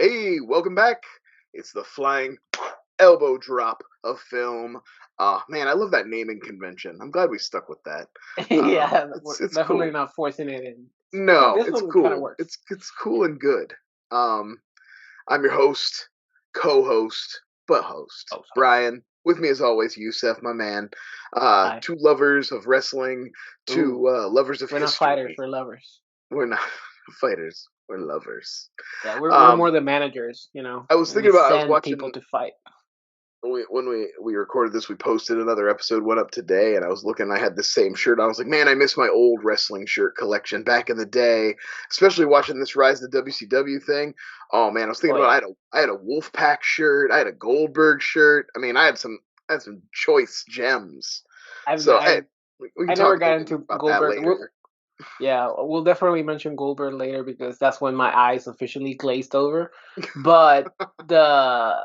Hey, welcome back. It's the flying elbow drop of film. Man, I love that naming convention. I'm glad we stuck with that. Yeah, we're It's definitely cool. not forcing it in. Yeah, No, this it's one kind of cool. works. It's cool and good. Um, I'm your host, co-host, but host, Host. Brian. With me as always, Jusef, my man. Hi. Two lovers of wrestling, two Ooh, lovers of we're not fighters. history. We're lovers. We're not fighters. We're lovers. Yeah, we're Um, more the managers. I was We thinking about. I was send people watching to fight. when we recorded this, we posted another episode went up today, and I was looking. I had the same shirt. I was like, man, I miss my old wrestling shirt collection back in the day, especially watching this Rise of the WCW thing. Oh man, I was thinking Oh about yeah, I had a Wolfpack shirt, I had a Goldberg shirt. I mean, I had some choice gems. I've So hey, I we I can never talk got into about that Goldberg. later. Yeah, we'll definitely mention Goldberg later because that's when my eyes officially glazed over. But yeah,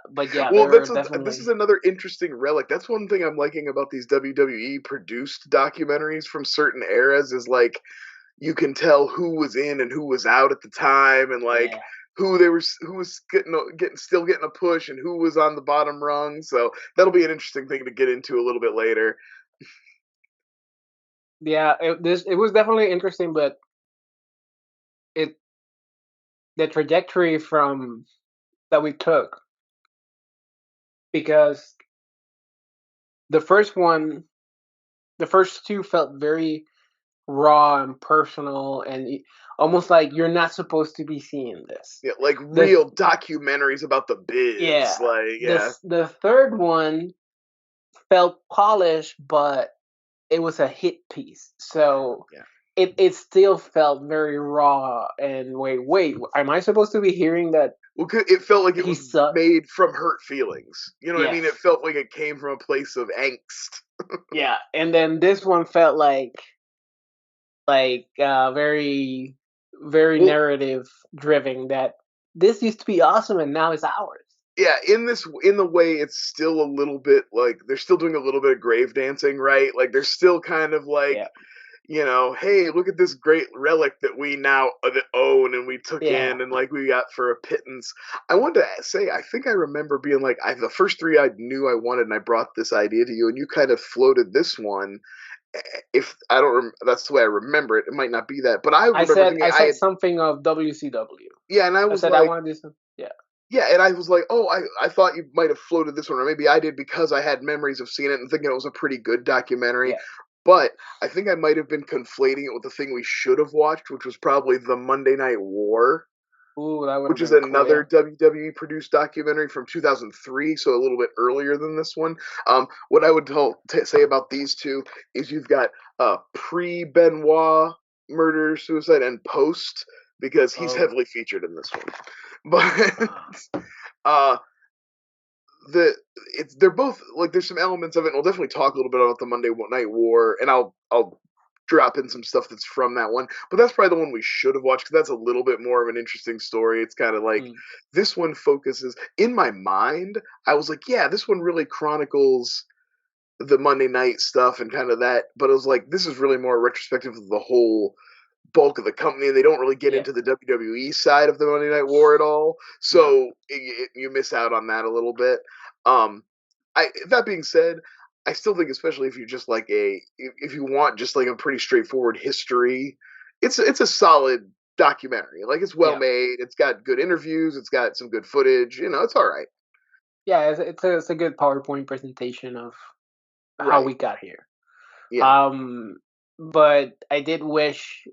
Well, they're this is definitely another interesting relic. That's one thing I'm liking about these WWE produced documentaries from certain eras is like you can tell who was in and who was out at the time, and like yeah. who was getting a push and who was on the bottom rung. So that'll be an interesting thing to get into a little bit later. Yeah, it was definitely interesting, but it the trajectory from that we took because the first one, the first two felt very raw and personal, and almost like you're not supposed to be seeing this. Yeah, like The real documentaries about the yeah, biz. Like yeah, the third one felt polished, but it was a hit piece, so yeah. it still felt very raw. And wait, am I supposed to be hearing that Well, it felt like it he was sucked? made from hurt feelings. You know what I mean? It Yes, felt like it came from a place of angst. yeah, and then this one felt very very Well, narrative driven, that this used to be awesome and now it's ours. yeah, in the way it's still a little bit like they're still doing a little bit of grave dancing, right? Like they're still kind of like, Yeah, hey, look at this great relic that we now own and we took yeah. in and like we got for a pittance. I wanted to say, I think I remember being like, the first three I knew I wanted, and I brought this idea to you, and you kind of floated this one. If I don't, that's the way I remember it. It might not be that, but I I remember said thinking I I said had, something of WCW. yeah, and I I was said I like, want to do some. Yeah, yeah, and I was like, oh, I thought you might have floated this one, or maybe I did because I had memories of seeing it and thinking it was a pretty good documentary. yeah. But I think I might have been conflating it with the thing we should have watched, which was probably the Monday Night War, Ooh, that would have which is been cool. another Yeah. WWE produced documentary from 2003, so a little bit earlier than this one. What I would say about these two is you've got pre Benoit murder suicide and post, because he's Oh. heavily featured in this one. But Ah. uh, they're both like there's some elements of it. And we'll definitely talk a little bit about the Monday Night War, and I'll drop in some stuff that's from that one. But that's probably the one we should have watched because that's a little bit more of an interesting story. It's kind of like Mm. this one focuses in my mind. I was like, yeah, this one really chronicles the Monday night stuff and kind of that. But it was like this is really more retrospective of the whole bulk of the company. They don't really get Yeah. into the WWE side of the Monday Night War at all, No. so you miss out on that a little bit. Um, that being said, I still think, especially if you just like if you want just like a pretty straightforward history, it's a solid documentary. Like it's well Yeah. made. It's got good interviews. It's got some good footage. It's all right. Yeah. It's a good PowerPoint presentation of how Right. we got here. Yeah. Um, but I did wish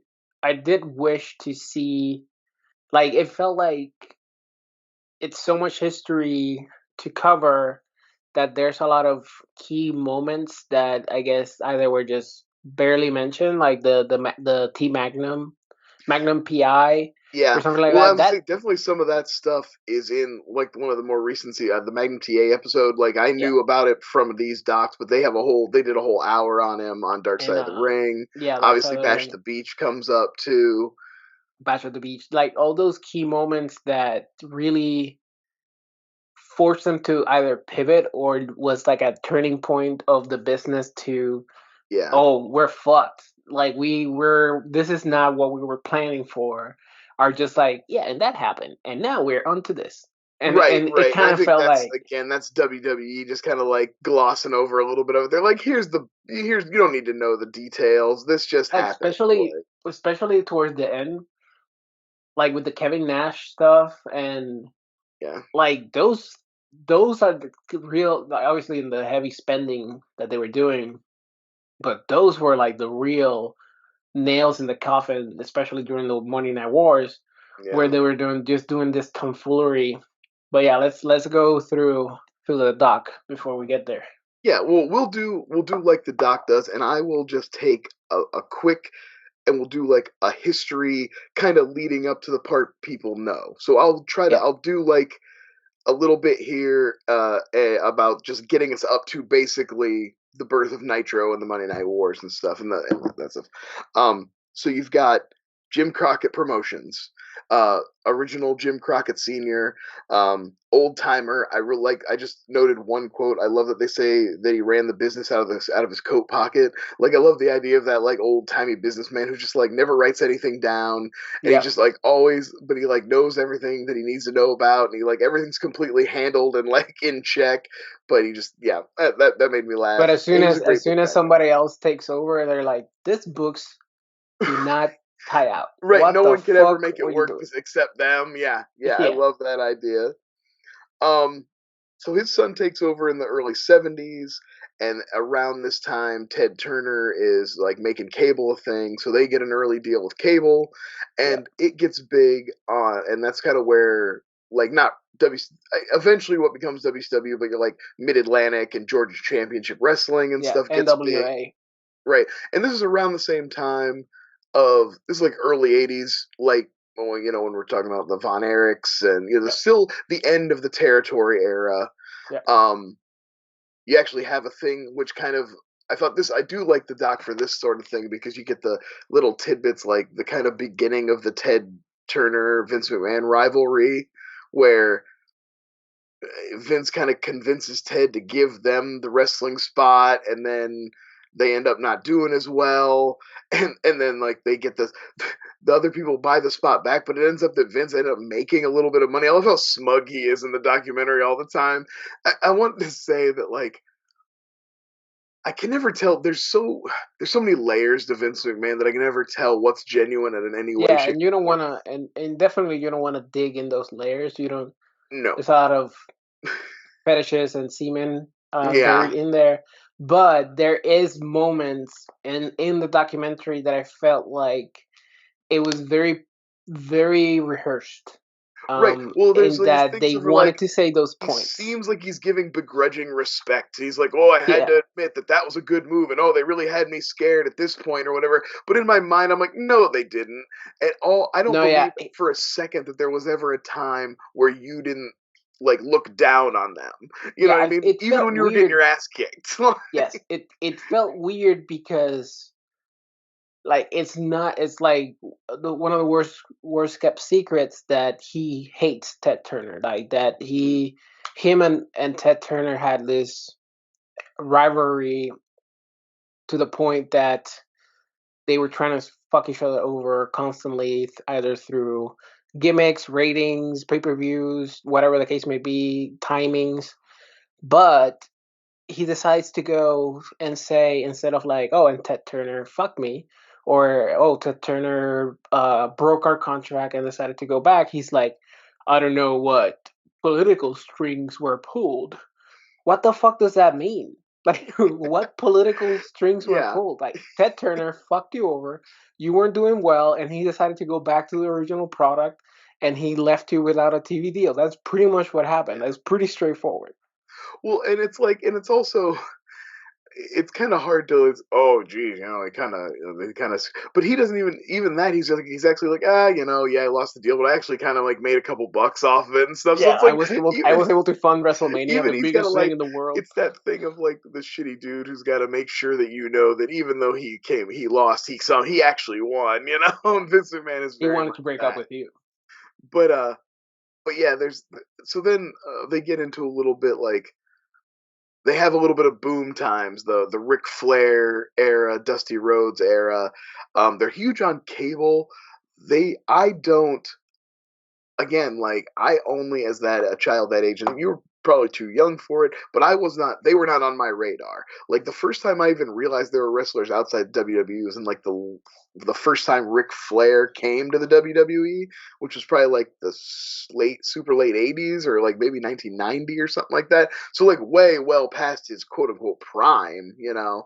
to see, like, it felt like it's so much history to cover that there's a lot of key moments that I guess either were just barely mentioned, like the T Magnum PI or Yeah, something like well, I that. would That say definitely some of that stuff is in like one of the more recent, the Magnum TA episode. Like I yeah, knew about it from these docs, but they did a whole hour on him on Dark and Side of the Ring. yeah, Dark Side Obviously, of the Bash Ring, the Beach comes up too. Bash at the Beach, like all those key moments that really forced them to either pivot or was like a turning point of the business to, Yeah, oh, we're fucked. Like this is not what we were planning for. are just like, yeah, and that happened, and now we're on to this, Right, and it right. And kind I of think felt that's like, again, that's WWE just kind of like glossing over a little bit of it. They're like, here's you don't need to know the details. This just like happened. especially towards the end, like with the Kevin Nash stuff, and Yeah, like those are the real, like, obviously in the heavy spending that they were doing, but those were like the real nails in the coffin, especially during the Monday Night Wars, where yeah. they were doing this tomfoolery. But yeah, let's go through the doc before we get there. Yeah, well, we'll do like the doc does, and I will just take a quick and we'll do like a history kind of leading up to the part people know. So Yeah, I'll do like a little bit here about just getting us up to basically the birth of Nitro and the Monday Night Wars and stuff and that stuff. So you've got Jim Crockett Promotions, original Jim Crockett Senior, old timer. I really like. I just noted one quote. I love that they say that he ran the business out of his coat pocket. Like I love the idea of that like old timey businessman who just like never writes anything down and he yeah. just like always but he like knows everything that he needs to know about and he like everything's completely handled and like in check but he just yeah that made me But laugh as and soon he was as a great book back then. somebody else takes over, they're like, "This books do not tie out. Right, What no the one could ever fuck make it were you work doing?" except them. Yeah, yeah, I Yeah, love that idea. um so his son takes over in the early 70s and around this time Ted Turner is like making cable a thing so they get an early deal with cable yeah, and it gets big on and that's kind of where like not W eventually what becomes WCW but you're like Mid-Atlantic and Georgia Championship Wrestling and yeah. stuff gets big, NWA. right? And this is around the same time of this is like early 80s like when we're talking about the Von Erichs and Yeah, still the end of the territory era. yeah, um you actually have a thing which kind of I do like the doc for this sort of thing because you get the little tidbits like the kind of beginning of the Ted Turner Vince McMahon rivalry where Vince kind of convinces Ted to give them the wrestling spot and then they end up not doing as well and then like they get the other people buy the spot back but it ends up that Vince ended up making a little bit of money. I love how smug he is in the documentary all the time. I want to say that like I can never tell. There's so many layers to Vince McMahon that I can never tell what's genuine and in any way, yeah. shape, And you don't or form. wanna, and definitely you don't wanna dig in those layers. You don't. No. There's a lot of fetishes and semen Yeah. buried in there. But there is moments in the documentary that I felt like it was very rehearsed. Right. Well, there's In these that things they of wanted like to say those he points. seems like he's giving begrudging respect. He's like, "Oh, I had Yeah. to admit that that was a good move, and oh, they really had me scared at this point, or whatever." But in my mind, I'm like, "No, they didn't at all." I don't No, yeah. believe for a second that there was ever a time where you didn't like look down on them. You know what I Yeah, mean? it Even felt when you were getting weird. your ass kicked. Yes, it felt weird because like it's not, it's like one of the worst kept secrets that he hates Ted Turner, like that him and Ted Turner had this rivalry to the point that they were trying to fuck each other over constantly, either through gimmicks, ratings, pay-per-views, whatever the case may be, timings. But he decides to go and say, instead of like, oh, and Ted Turner fucked me, or oh, Ted Turner broke our contract and decided to go back, he's like, I don't know what political strings were pulled. What the fuck does that mean? Like, what political strings were Yeah. pulled? Like, Ted Turner fucked you over. You weren't doing well, and he decided to go back to the original product, and he left you without a TV deal. That's pretty much what happened. Yeah. That's pretty straightforward. Well, and it's like, and it's also, it's kind of hard to, oh, geez, they kind of, but he doesn't even that. He's actually like, yeah, I lost the deal, but I actually kind of like made a couple bucks off of it and stuff. So Yeah, it's like, I even, was able to fund WrestleMania, even the he's got to biggest thing like, in the world. it's that thing of like the shitty dude who's got to make sure that you know that even though he lost, he actually won, And Vince McMahon is He very wanted much to break up that. with you. But yeah, so then they get into a little bit like they have a little bit of boom times, the Ric Flair era, Dusty Rhodes era. They're huge on cable. I don't, again, like I only as that a child that age, and you were probably too young for it, but I was not. They were not on my radar. Like the first time I even realized there were wrestlers outside WWE was in like the first time Ric Flair came to the WWE, which was probably like the super late '80s or like maybe 1990 or something like that. So like way well past his quote unquote prime, you know.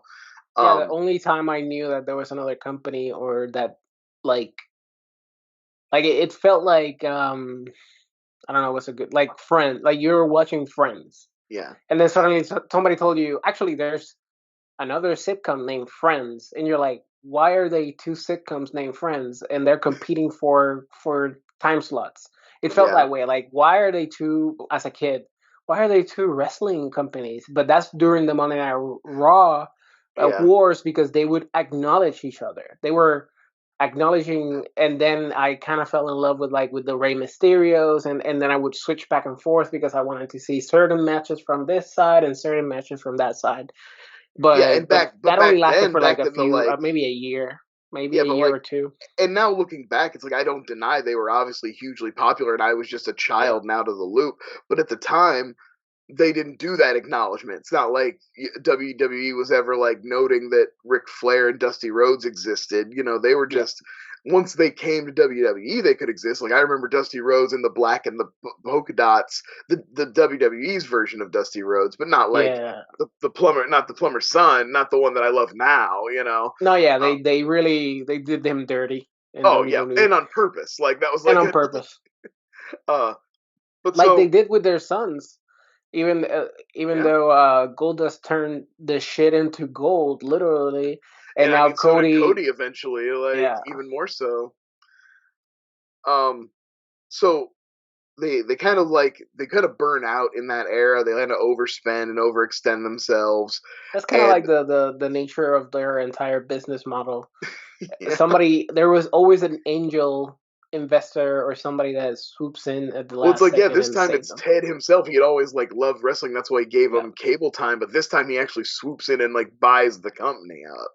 Yeah, the Um, only time I knew that there was another company or that like it felt like I don't know what's a good like Friends, like you're watching Friends, yeah, and then suddenly somebody told you actually there's another sitcom named Friends, and you're like, why are they two sitcoms named Friends and they're competing for time slots? It felt yeah, that way. Like, why are they two as a kid? Why are they two wrestling companies? But that's during the Monday Night Raw yeah, wars because they would acknowledge each other. They were acknowledging, and then I kind of fell in love with with the Rey Mysterios, and then I would switch back and forth because I wanted to see certain matches from this side and certain matches from that side, yeah. but But that only back lasted then, for like back a in the few, like, maybe a year, maybe yeah, a but year like or two. and now looking back, it's like I don't deny they were obviously hugely popular, and I was just a Yeah, child and out of the loop. But at the time, they didn't do that acknowledgement. It's not like WWE was ever like noting that Ric Flair and Dusty Rhodes existed. You know, they were yeah, just once they came to WWE, they could exist. Like I remember Dusty Rhodes in the black and the polka dots, the WWE's version of Dusty Rhodes, but not like yeah. the plumber, not the plumber's son, not the one that I love now. You know. No, yeah, Uh, they really they did him dirty in oh yeah, WWE and on purpose. Like that was and like on purpose, uh, but like they so did with their sons. Even even yeah. though Goldust turned the shit into gold, literally, and And I now mean, so did Cody, Cody eventually, like yeah, even more so. Um, so they kind of like they kind of burn out in that era. They kind of overspend and overextend themselves, that's kind of like and the nature of their entire business model. yeah. Somebody There was always an angel investor or somebody that swoops in at the Well, it's last like yeah, second this and time save it's them. Ted himself. He had always like loved wrestling. That's why he gave Yeah, him cable time. But this time he actually swoops in and like buys the company up.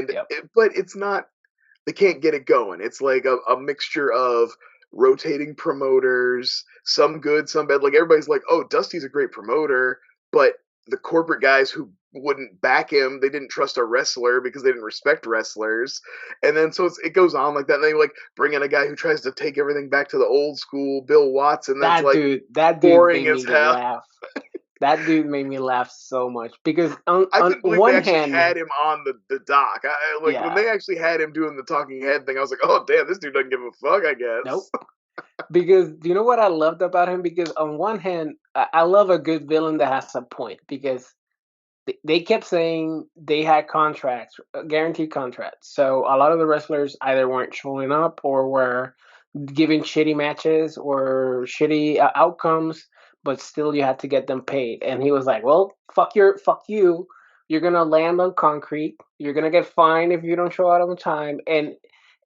yep. But it's not. They can't get it going. It's like a mixture of rotating promoters, some good, some bad. Like everybody's like, oh, Dusty's a great promoter, but the corporate guys who wouldn't back him, they didn't trust a wrestler because they didn't respect wrestlers. And then so it goes on like that. And they like bring in a guy who tries to take everything back to the old school, Bill Watts, and that's like That dude boring made as me hell. laugh. That dude made me laugh so much because I on couldn't believe they one actually hand, had him on the dock. Like when yeah, they actually had him doing the talking head thing, I was like, oh damn, this dude doesn't give a fuck. I nope. guess. Because do you know what I loved about him? Because on one hand, I love a good villain that has a point. Because they kept saying they had contracts, guaranteed contracts. So a lot of the wrestlers either weren't showing up or were giving shitty matches or shitty outcomes, but still you had to get them paid. And he was like, "Well, fuck you. You're gonna land on concrete. You're gonna get fined if you don't show up on time. And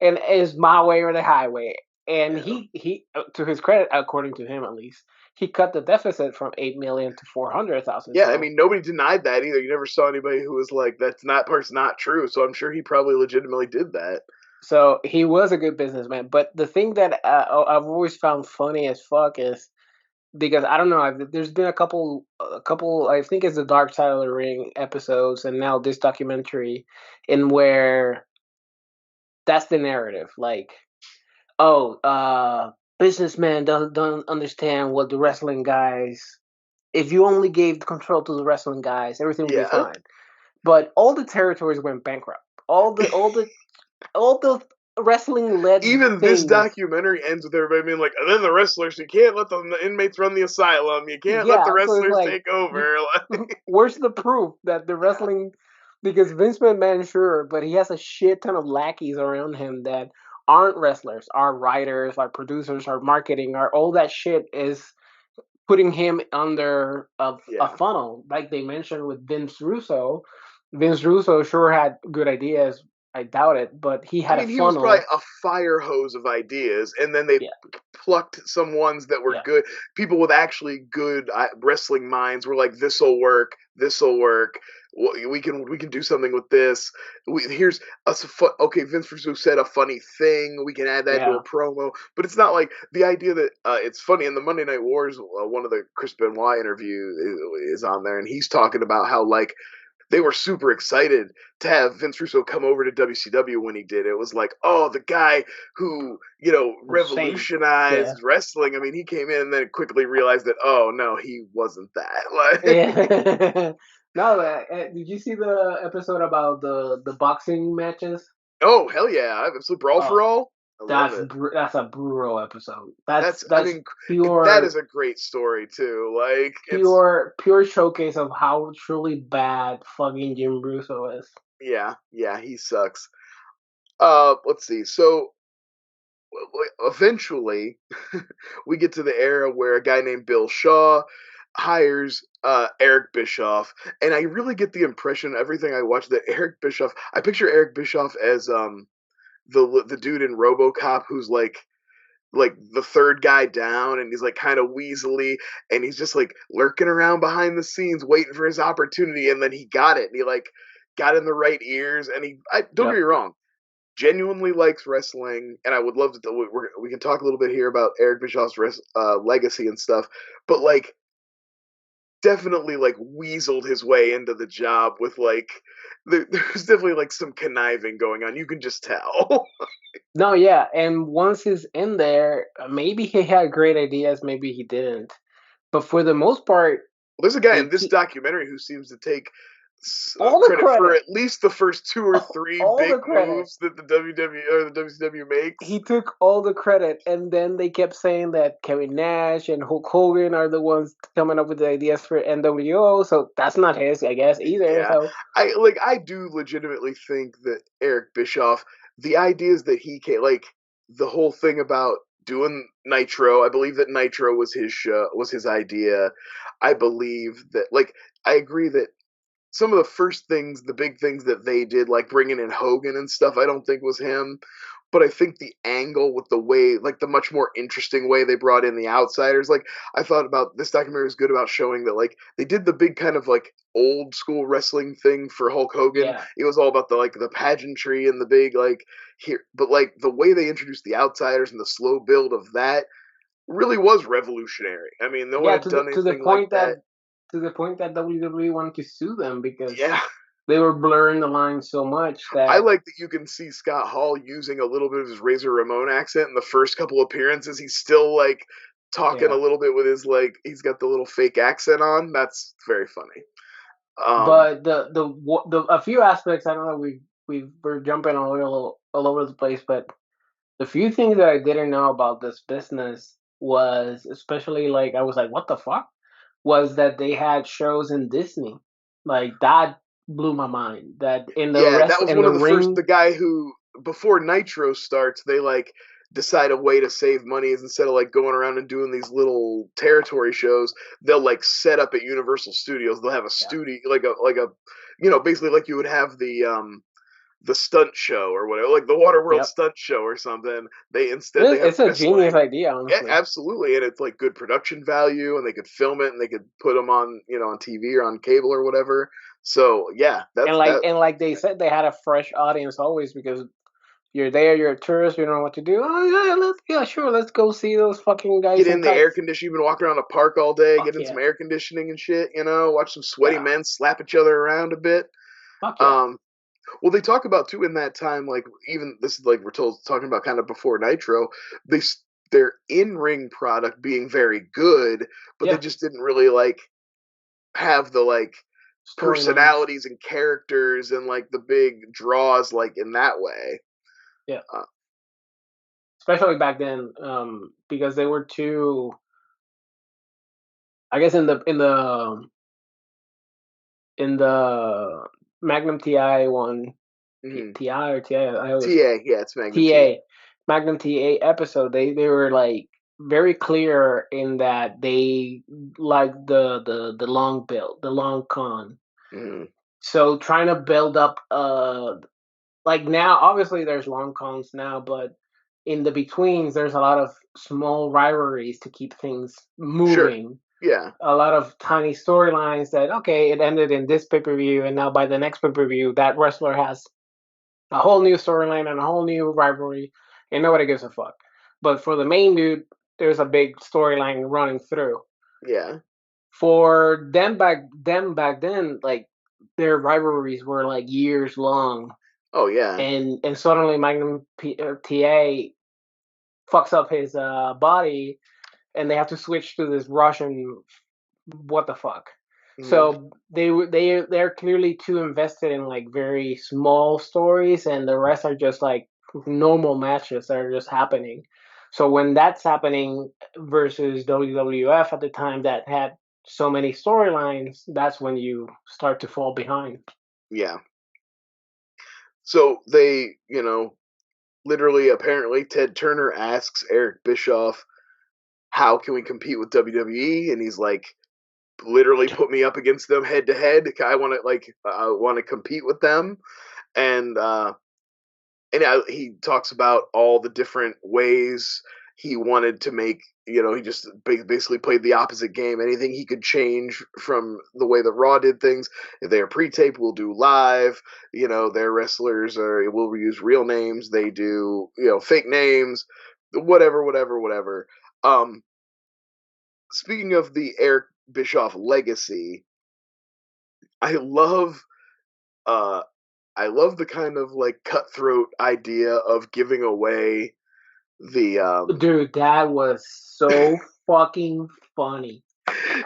it's my way or the highway." And Yeah. he to his credit, according to him at least, he cut the deficit from 8 million to 400,000. Yeah, I So mean nobody denied that either. You never saw anybody who was like, "That's not part's not true." So I'm sure he probably legitimately did that. So he was a good businessman. But the thing that I've always found funny as fuck is because I don't know. There's been a couple. I think it's the Dark Side of the Ring episodes, and now this documentary, in where that's the narrative. Like, oh, businessman don't understand what the wrestling guys. If you only gave the control to the wrestling guys, everything would be Yeah. fine. But all the territories went bankrupt. All the wrestling led Even this things. documentary ends with everybody being like, and then the wrestlers, you can't let the inmates run the asylum. You can't let the Yeah, so it's wrestlers like, take over. Like, where's the proof that the wrestling? Because Vince McMahon, sure, but he has a shit ton of lackeys around him that aren't wrestlers, are writers, are producers, are marketing, are all that shit is putting him under a yeah. funnel. Like they mentioned with Vince Russo. Vince Russo sure had good ideas. I doubt it, but he I had a mean, he was probably funnel. a fire hose of ideas, and then they Yeah, plucked some ones that were yeah. good. People with actually good wrestling minds were like, "This'll work. This'll work." we can do something with this. Here's us okay. Vince Russo said a funny thing. We can add that to Yeah. a promo, but it's not like the idea that it's funny. In the Monday Night Wars, one of the Chris Benoit interview is on there, and he's talking about how like they were super excited to have Vince Russo come over to WCW when he did. It was like, oh, the guy who, Insane. Yeah. revolutionized wrestling. I mean, he came in and then quickly realized that, oh, no, he wasn't that. Like, Yeah. No, did you see the episode about the boxing matches? oh, hell yeah. Absolute Brawl Oh, for All. I love it. that's a brutal episode. That's I that's mean, that pure is a great story, too. Like, it's, pure showcase of how truly bad fucking Jim Russo is. yeah, he sucks. Let's see. So, eventually we get to the era where a guy named Bill Shaw hires Eric Bischoff, and I really get the impression everything I watch that Eric Bischoff. I picture Eric Bischoff as the dude in RoboCop who's like the third guy down, and he's like kind of weaselly, and he's just like lurking around behind the scenes waiting for his opportunity, and then he got it, and he like got in the right ears, and don't get me Yep. wrong, genuinely likes wrestling, and I would love to. We can talk a little bit here about Eric Bischoff's legacy and stuff, but like definitely like weaseled his way into the job with like there's definitely like some conniving going on. You can just tell. No, yeah, and once he's in there, maybe he had great ideas, maybe he didn't. But for the most part, There's a guy in they this documentary who seems to take all the credit for credit, at least the first two or three all big the credit. moves that the WWE or the WCW makes. He took all the credit, and then they kept saying that Kevin Nash and Hulk Hogan are the ones coming up with the ideas for NWO. So that's not his, I guess, either. Yeah, So I do legitimately think that Eric Bischoff, the ideas that he came, like the whole thing about doing Nitro, I believe that Nitro was his show, was his idea. I believe that, like, I agree that some of the first things, the big things that they did, like bringing in Hogan and stuff, I don't think was him. But I think the angle with the way, like the much more interesting way they brought in the outsiders, like I thought about this documentary was good about showing that like they did the big kind of like old school wrestling thing for Hulk Hogan. yeah, It was all about the pageantry and the big like here, but like the way they introduced the outsiders and the slow build of that really was revolutionary. I mean, no one yeah, had done to the anything like point that that. WWE wanted to sue them because Yeah, they were blurring the line so much I that like that you can see Scott Hall using a little bit of his Razor Ramon accent in the first couple appearances. He's still like talking a yeah. little bit with his like he's got the little fake accent on. That's very funny. Um, But the a few aspects, I don't know, we're jumping all over the place, but the few things that I didn't know about this business was, especially like I was like, what the fuck? Was that they had shows in Disney. Like that blew my mind. That yeah, that was in one the of the first. ring. The guy who before Nitro starts, they like decide a way to save money is instead of like going around and doing these little territory shows, they'll like set up at Universal Studios. They'll have a Yeah. studio like a basically like you would have the stunt show or whatever, like the Waterworld Yep. stunt show or something. They instead they have It's a genius wrestling. idea, Yeah, honestly. absolutely, and it's like good production value, and they could film it, and they could put them on on TV or on cable or whatever. So yeah, that's that. And like they said, they had a fresh audience always because you're there, you're a tourist, you don't know what to do. Oh yeah, yeah, sure, let's go see those fucking Get guys in in the air tights. conditioning, even walk around a park all day, get Fuck in some yeah, air conditioning and shit. Watch some sweaty yeah, men slap each other around a bit. fuck yeah, Um, Well, they talk about too in that time, like even this is like we're told talking about kind of before Nitro, they their in ring product being very good, but they yeah. just didn't really like have the like Storylines, personalities and characters and like the big draws like in that way. yeah. Uh, Especially back then, because they were too. I guess in the Magnum TI one, mhm. TI or TI, I always TA, yeah, it's Magnum TA. TA, Magnum TA episode. They were like very clear in that they like the long build, the long con. Mhm. So trying to build up, like now, obviously there's long cons now, but in the betweens, there's a lot of small rivalries to keep things Sure. moving. Yeah. A lot of tiny storylines that okay, it ended in this pay per view, and now by the next pay per view, that wrestler has a whole new storyline and a whole new rivalry, and nobody gives a fuck. But for the main dude, there's a big storyline running through. Yeah. For them back then, like their rivalries were like years long, Oh yeah. and suddenly TA fucks up his body, and they have to switch to this Russian. What the fuck? Hmm. So they're clearly too invested in like very small stories, and the rest are just like normal matches that are just happening. So when that's happening versus WWF at the time that had so many storylines, that's when you start to fall behind. Yeah. So they, literally, apparently, Ted Turner asks Eric Bischoff, "How can we compete with WWE?" And he's like, "Literally, put me up against them head to head. I want to compete with them." And he talks about all the different ways he wanted to make. He just basically played the opposite game. Anything he could change from the way that Raw did things. If they are pre-taped, we'll do live. Their wrestlers will use real names. They do fake names. Whatever, whatever, whatever. Um, Speaking of the Eric Bischoff legacy, I love uh I love the kind of like cutthroat idea of giving away the Dude, that was so fucking funny.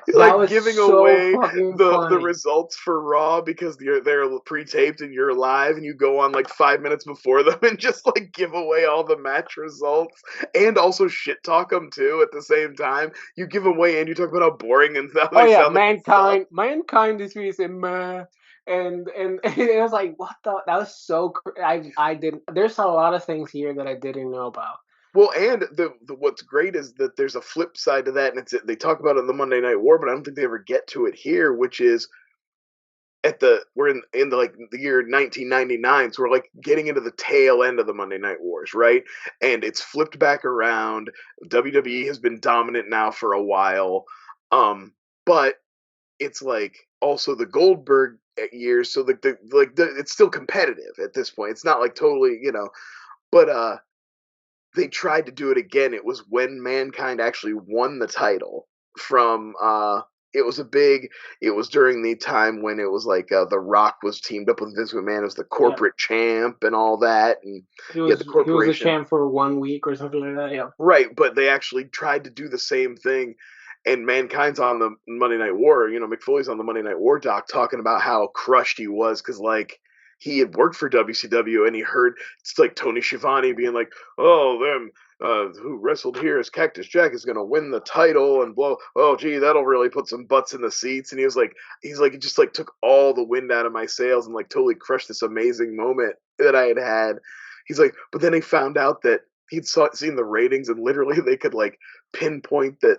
That like was giving so away fucking the funny. results for Raw because they're pre-taped and you're live and you go on like 5 minutes before them and just like give away all the match results and also shit talk them too at the same time. You give away and you talk about how boring and how Oh they yeah, sound like they suck. mankind is reason, meh. And it was like, what the? That was so. I didn't. There's a lot of things here that I didn't know about. Well, and the what's great is that there's a flip side to that, and they talk about it in the Monday Night War, but I don't think they ever get to it here, which is we're in the like the year 1999, so we're like getting into the tail end of the Monday Night Wars, right? And it's flipped back around. WWE has been dominant now for a while, but it's like also the Goldberg years, so it's still competitive at this point. It's not like totally, but they tried to do it again. It was when Mankind actually won the title from it was a big it was during the time when it was like The Rock was teamed up with Vince McMahon as the Yeah, corporate champ and all that, and you had the he was a corporation. champ for 1 week or something like that. Yeah. Right, but they actually tried to do the same thing, and Mankind's on the Monday Night War. McFoley's on the Monday Night War doc talking about how crushed he was because like he had worked for WCW and he heard it's like Tony Schiavone being like, "Oh, them who wrestled here as Cactus Jack is gonna win the title," and blow. Oh, gee, that'll really put some butts in the seats. And he's like, it just like took all the wind out of my sails and like totally crushed this amazing moment that I had had. He's like, but then he found out that seen the ratings and literally they could like pinpoint that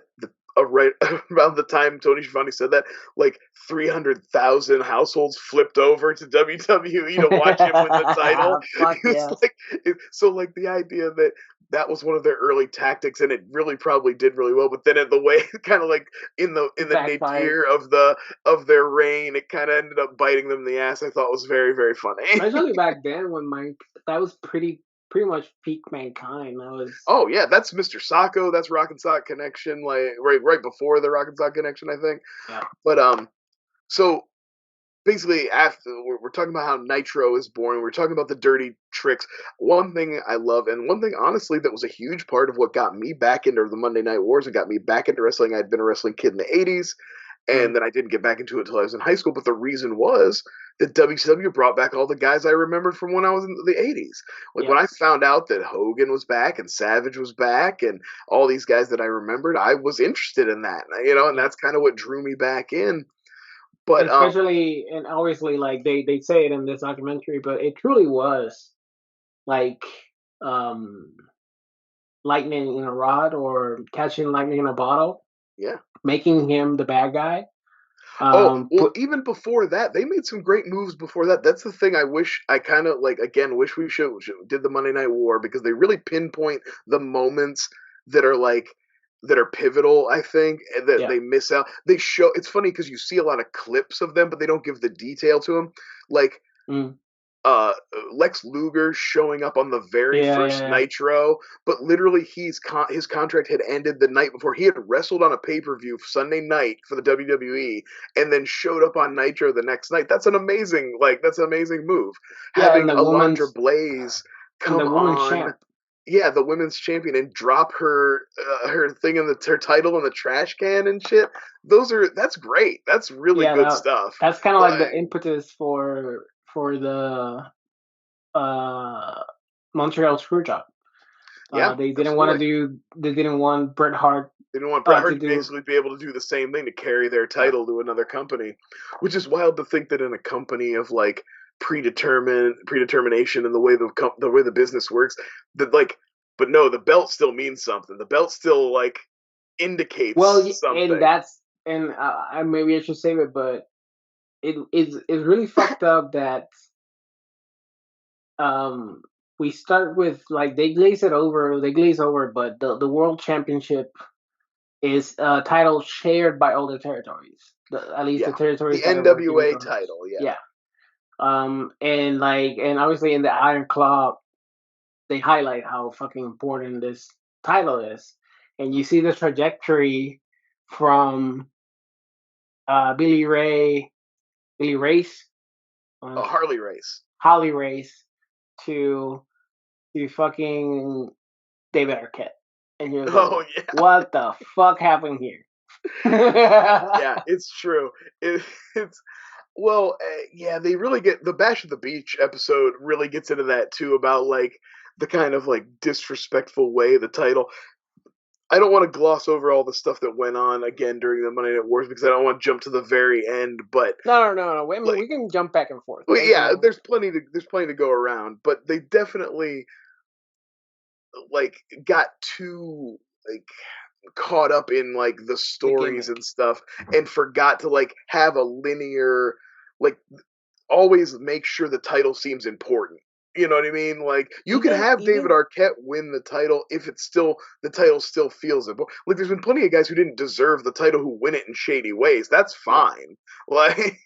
right around the time Tony Schiavone said that, like 300,000 households flipped over to WWE to watch him win the title. Fuck He was yeah, like, so like the idea that that was one of their early tactics, and it really probably did really well. But then in the way, kind of like in the backfired. nadir of their reign, it kind of ended up biting them in the ass. I thought was very very funny. Especially back then when that was pretty much peak mankind. That was Oh yeah, that's Mr. Sacco. That's Rock and Sock Connection, like right before the Rock and Sock Connection, I think. yeah. But so basically, after we're talking about how Nitro is born, we're talking about the dirty tricks. One thing I love, and one thing honestly that was a huge part of what got me back into the Monday Night Wars and got me back into wrestling. I'd been a wrestling kid in the '80s, Mm. and then I didn't get back into it until I was in high school. But the reason was that WCW brought back all the guys I remembered from when I was in the '80s. Like when I Yes. found out that Hogan was back and Savage was back and all these guys that I remembered, I was interested in that, and Yeah. that's kind of what drew me back in. But Especially and obviously like they say it in this documentary, but it truly was like um lightning in a rod or catching lightning in a bottle, yeah. making him the bad guy. Oh, well, But even before that, they made some great moves before that. That's the thing I wish I kind of like again wish we did the Monday Night War because they really pinpoint the moments that are like that are pivotal, I think, that Yeah. they miss out. They show it's funny because you see a lot of clips of them, but they don't give the detail to them. Like Mm. uh Lex Luger showing up on the very Yeah, yeah, first yeah. Nitro, but literally his contract had ended the night before. He had wrestled on a pay-per-view Sunday night for the WWE and then showed up on Nitro the next night. That's an amazing move. Yeah, Having Alundra Blaze and the come woman's on, champ. yeah, the women's champion, and drop her thing in her title in the trash can and shit. That's great. That's really Yeah, good stuff. that's kind of like the Like, impetus for the uh Montreal Screwjob. yeah, absolutely. They didn't want Bret Hart They didn't want Bret to Hart to do. basically be able to do the same thing to carry their Yeah. title to another company, which is wild to think that in a company of like predetermination and the way the business works, that like, but no, the belt still means something. The belt still like indicates And something. that's and maybe I should save it, but it's really fucked up that um we start with like they glaze over, but the world championship is a title shared by all the territories. At least the Yeah, territories the that are working NWA for us. title. Yeah. Yeah. And obviously in the Iron Claw they highlight how fucking important this title is. And you see the trajectory from uh Billy Ray Billy Race, A uh, Harley race. Holly Race to fucking David Arquette. And you're Oh going, what the fuck happened here? yeah, it's true. It's well, yeah, they really get the Bash at the Beach episode really gets into that too about like the kind of like disrespectful way the title. I don't want to gloss over all the stuff that went on again during the Monday Night Wars because I don't want to jump to the very end, but No. I mean, like, we can jump back and forth. well, There's yeah, no. there's plenty to go around, but they definitely like got too like caught up in like the The stories gimmick. and stuff and forgot to like have a linear like always make sure the title seems important. You know what I mean? Like you can have David Even Arquette win the title if it's still the title still feels important. Like there's been plenty of guys who didn't deserve the title who win it in shady ways. That's yeah. fine. Like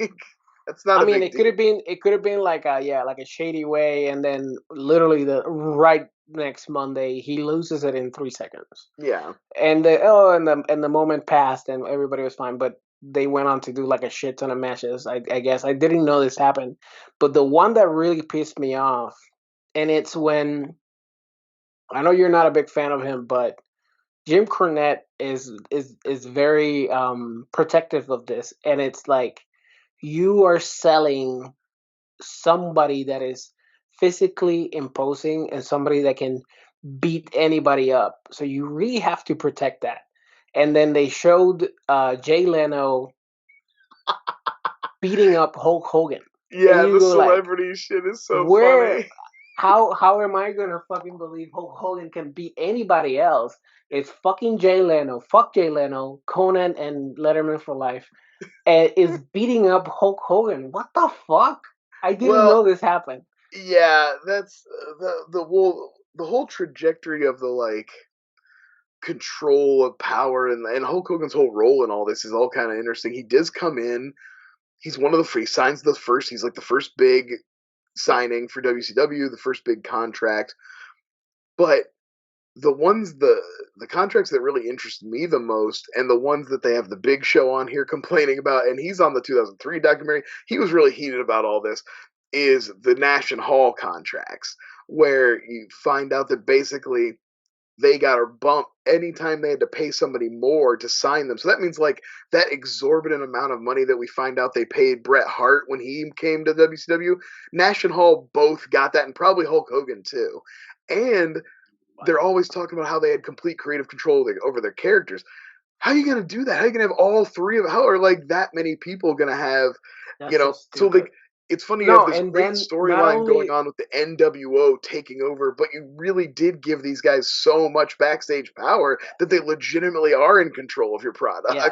that's not I a mean, big deal. it could have been like like a shady way, and then literally the right next Monday he loses it in 3 seconds, Yeah. and the moment passed and everybody was fine, but they went on to do like a shit ton of matches. I guess I didn't know this happened, but the one that really pissed me off, and it's when I know you're not a big fan of him, but Jim Cornette is very protective of this, and it's like you are selling somebody that is physically imposing and somebody that can beat anybody up. So you really have to protect that. And then they showed Jay Leno beating up Hulk Hogan, and Yeah, you the go like, celebrity shit is so where? funny. How am I gonna fucking believe Hulk Hogan can beat anybody else? It's fucking Jay Leno. Fuck Jay Leno, Conan, and Letterman for life, and is beating up Hulk Hogan. What the fuck? I didn't Well, know this happened. yeah, that's the whole trajectory of the like control of power and Hulk Hogan's whole role in all this is all kind of interesting. He does come in. He's one of the free signs the first. He's like the first big Yeah. signing for WCW, the first big contract. But the contracts that really interest me the most, and the ones that they have the big show on here complaining about, and he's on the 2003 documentary. He was really heated about all this. Is the Nash and Hall contracts where you find out that basically they got a bump anytime they had to pay somebody more to sign them. So that means like that exorbitant amount of money that we find out they paid Bret Hart when he came to WCW. Nash and Hall both got that, and probably Hulk Hogan too. And they're always talking about how they had complete creative control over their characters. How are you going to do that? How are you going to have all three of them? How are like that many people going to have, That's so so stupid. like it's funny you have No, this and great then not storyline going only on with the NWO taking over, but you really did give these guys so much backstage power that they legitimately are in control of your product. yeah,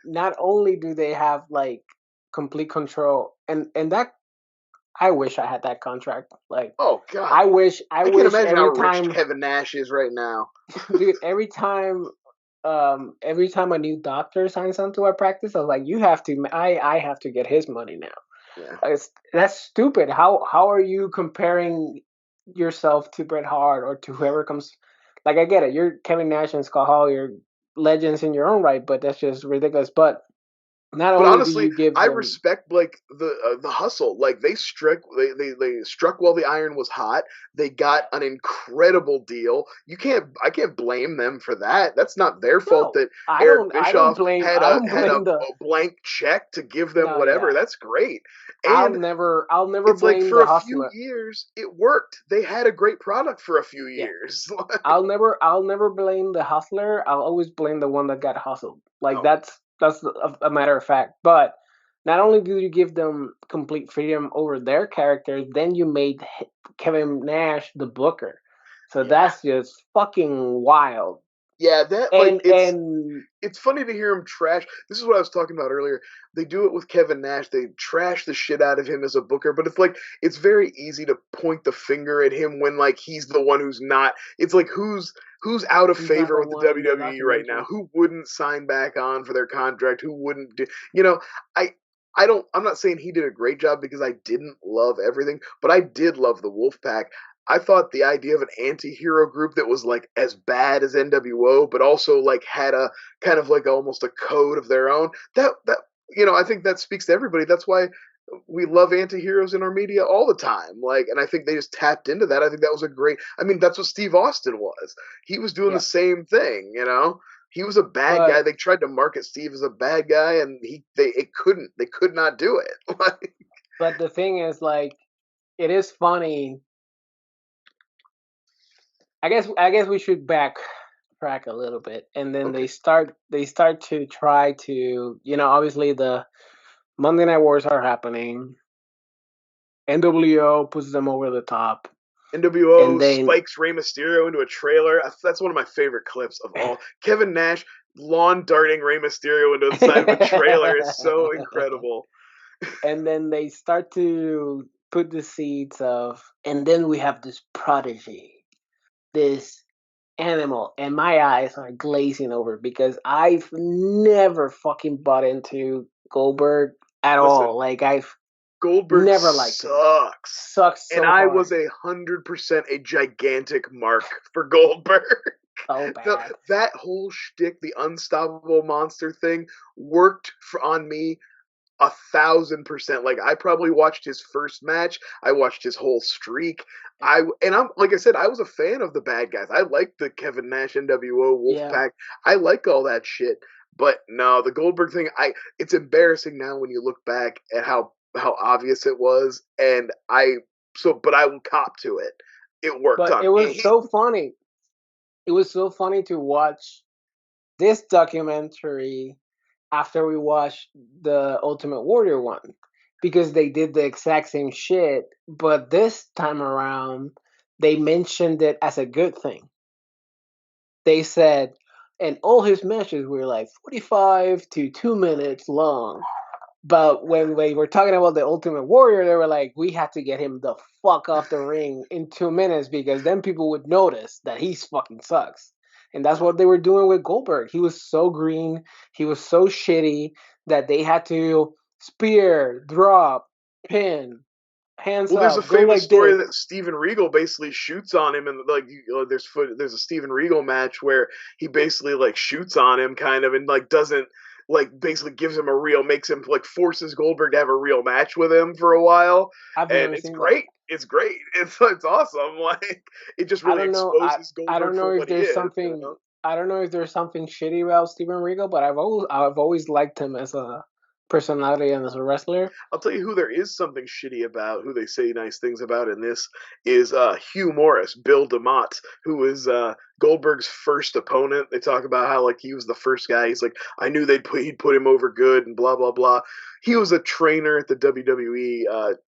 not only do they have like complete control, and that I wish I had that contract. Like Oh god. I I can't wish imagine how every rich time, Kevin Nash is right now. dude, every time every time a new doctor signs onto our practice, I was like, you have to, I have to get his money now. Yeah. That's stupid. How are you comparing yourself to Bret Hart or to whoever comes? Like, I get it. You're Kevin Nash and Scott Hall. You're legends in your own right, but that's just ridiculous. But not But only do honestly, you give I them, respect like the hustle. Like they struck while the iron was hot. They got an incredible deal. I can't blame them for that. That's not their fault no, that Eric I don't Bischoff blame, had I don't a blame the, blank check to give them no, whatever. yeah. That's great. And I'll never it's like blame for the a few hustler. years it worked. They had a great product for a few Yeah. years. I'll never blame the hustler. I'll always blame the one that got hustled. Like Oh, that's a matter of fact. But not only do you give them complete freedom over their characters, then you made Kevin Nash the booker. So yeah. that's just fucking wild. Yeah, that like And it's funny to hear him trash. This is what I was talking about earlier. They do it with Kevin Nash. They trash the shit out of him as a booker, but it's like it's very easy to point the finger at him when like he's the one who's not. It's like who's out of he's not favor the with the one in the WWE right now? documentary. Who wouldn't sign back on for their contract? Who wouldn't do? You know, I I'm not saying he did a great job because I didn't love everything, but I did love the Wolfpack. I thought the idea of an anti-hero group that was like as bad as NWO, but also like had a kind of like almost a code of their own. That I think that speaks to everybody. That's why we love anti-heroes in our media all the time. Like, and I think they just tapped into that. I think that was a great. I mean, that's what Steve Austin was. He was doing the Yeah. same thing. He was a bad guy. But They tried to market Steve as a bad guy, and they could not do it. Like, the thing is, like, it is funny. I guess we should backtrack a little bit, and then okay, they start to try to, obviously the Monday Night Wars are happening. NWO puts them over the top, and NWO then spikes Rey Mysterio into a trailer. That's one of my favorite clips of all. Kevin Nash lawn darting Rey Mysterio into the side of a trailer is so incredible. and then they start to put the seeds of, and then we have this prodigy, this animal, and my eyes are glazing over because I've never fucking bought into Goldberg at Listen, all. Like, I've Goldberg never liked him. sucks. Sucks And so I hard. was 100% a gigantic mark for Goldberg. So the, bad. that whole shtick, the unstoppable monster thing, worked on me 1,000%. Like I probably watched his first match. I watched his whole streak. I'm like I said, I was a fan of the bad guys. I liked the Kevin Nash NWO Yeah. Wolfpack. I like all that shit. But no, the Goldberg thing, it's embarrassing now when you look back at how obvious it was. And but I will cop to it. It worked But on it was me. so funny. It was so funny to watch this documentary after we watched the Ultimate Warrior one because they did the exact same shit, but this time around they mentioned it as a good thing. They said, and all his matches were like 45 to 2 minutes long. But when they were talking about the Ultimate Warrior, they were like, we had to get him the fuck off the ring in 2 minutes because then people would notice that he's fucking sucks. And that's what they were doing with Goldberg. He was so green, he was so shitty that they had to spear, drop, pin, hands Well, there's a up, go famous like story this. that Steven Regal basically shoots on him, and like there's a Steven Regal match where he basically like shoots on him, kind of, and like doesn't like basically gives him a real makes him like forces Goldberg to have a real match with him for a while, I've and never it's seen that. great. It's great. It's awesome. Like it just I really don't know. exposes I don't Goldberg know for if what he there's is. something. I don't know if there's something shitty about Steven Regal, but I've always liked him as a personality and as a wrestler. I'll tell you who there is something shitty about, who they say nice things about in this is Hugh Morris, Bill DeMott, who is Goldberg's first opponent. They talk about how like he was the first guy. He's like, I knew he'd put him over good and blah blah blah. He was a trainer at the WWE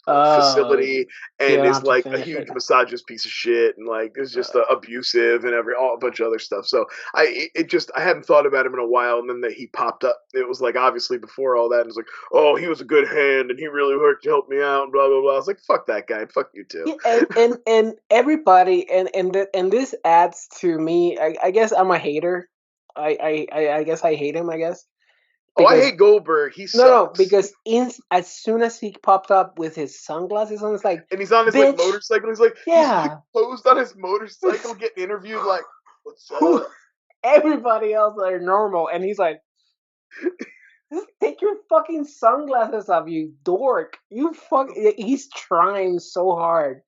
Uh, facility you and don't is have to like a finish it. huge misogynist piece of shit and like is just Uh, abusive and a bunch of other stuff. So I hadn't thought about him in a while, and then that he popped up. It was like obviously before all that, and it's like, oh, he was a good hand and he really worked to help me out and blah blah blah. I was like, fuck that guy, fuck you too. yeah, and everybody and this adds to me. I guess I'm a hater I guess I hate him. I guess Oh, I because hate Goldberg. He no, sucks. because as soon as he popped up with his sunglasses on, it's like, And he's on his like bitch, motorcycle. He's like yeah. posed on his motorcycle, getting interviewed. Like, what's Who up? everybody else are normal, and he's like, just take your fucking sunglasses off, you dork. You fuck. He's trying so hard,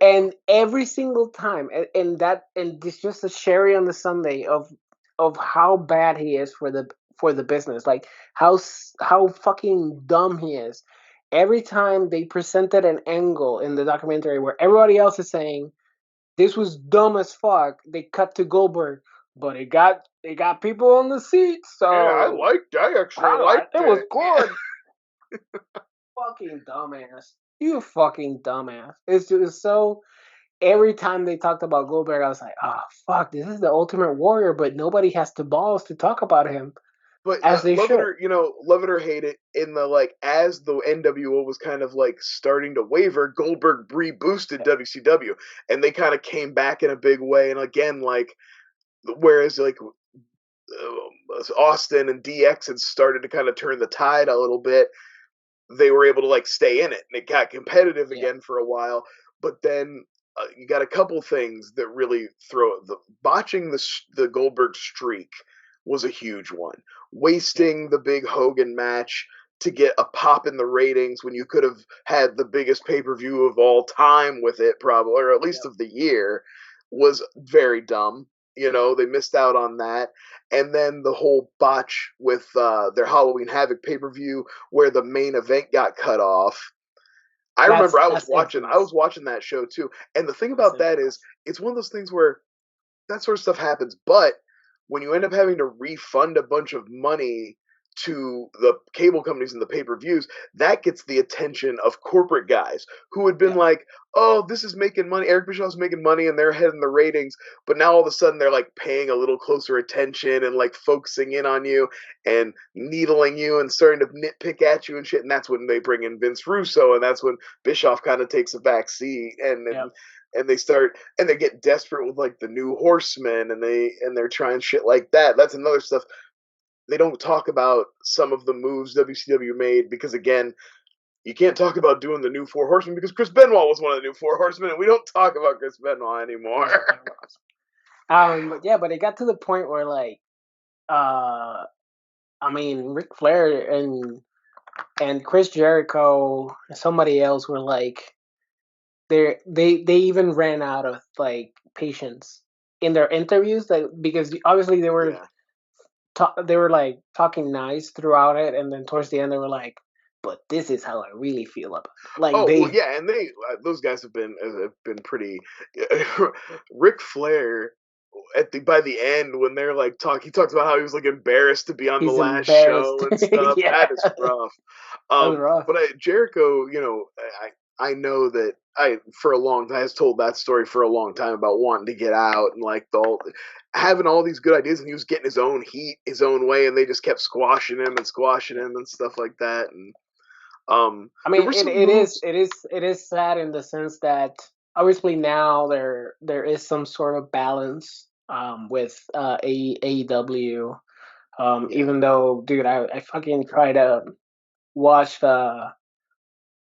and every single time, and it's just a cherry on the sundae of how bad he is for the business, like how fucking dumb he is. Every time they presented an angle in the documentary where everybody else is saying this was dumb as fuck, they cut to Goldberg, but it got people on the seats, Yeah, so I actually I liked liked it was it. good. Fucking dumbass. You fucking dumbass. It's just so every time they talked about Goldberg, I was like, oh fuck, this is the Ultimate Warrior, but nobody has the balls to talk about him But as they love it should. or love it or hate it, in the like as the NWO was kind of like starting to waver, Goldberg reboosted Yeah, WCW, and they kind of came back in a big way. And again, like whereas like Austin and DX had started to kind of turn the tide a little bit, they were able to like stay in it, and it got competitive yeah, again for a while. But then you got a couple things that really throw the botching the Goldberg streak was a huge one. yeah, Wasting the big Hogan match to get a pop in the ratings when you could have had the biggest pay per view of all time with it, probably, or at least yeah. of the year, was very dumb. They missed out on that. And then the whole botch with their Halloween Havoc pay per view where the main event got cut off. I remember That's I infamous. was watching that show too. And the thing That's about that is infamous. it's one of those things where that sort of stuff happens, but when you end up having to refund a bunch of money to the cable companies and the pay-per-views, that gets the attention of corporate guys who had been Yeah, like, "Oh, this is making money. Eric Bischoff's making money and they're ahead in the ratings." But now all of a sudden they're like paying a little closer attention and like focusing in on you and needling you and starting to nitpick at you and shit. And that's when they bring in Vince Russo, and that's when Bischoff kind of takes a back seat, and yeah. they start and they get desperate with like the new horsemen, and they're trying shit like that. That's another stuff they don't talk about, some of the moves WCW made, because again, you can't talk about doing the new four horsemen because Chris Benoit was one of the new four horsemen, and we don't talk about Chris Benoit anymore. We don't talk about this. But yeah, but it got to the point where like, uh, I mean, Ric Flair and Chris Jericho and somebody else were like, they even ran out of like patience in their interviews, that because obviously Yeah. they were like talking nice throughout it, and then towards the end they were like, but this is how I really feel about it. Like Oh well, they yeah, and they those guys have been pretty. Ric Flair at the by the end when they're like he talks about how he was like embarrassed to be on the he's last embarrassed. show and stuff. Yeah, That is rough. that was rough. But Jericho, I know that I for a long time has told that story for a long time about wanting to get out and like having all these good ideas, and he was getting his own heat his own way, and they just kept squashing Yeah. him and stuff like that. And I there mean, were it, some it is moves. it is it is sad in the sense that obviously now there is some sort of balance with AEW. Yeah, Even though, dude, I fucking try to watch the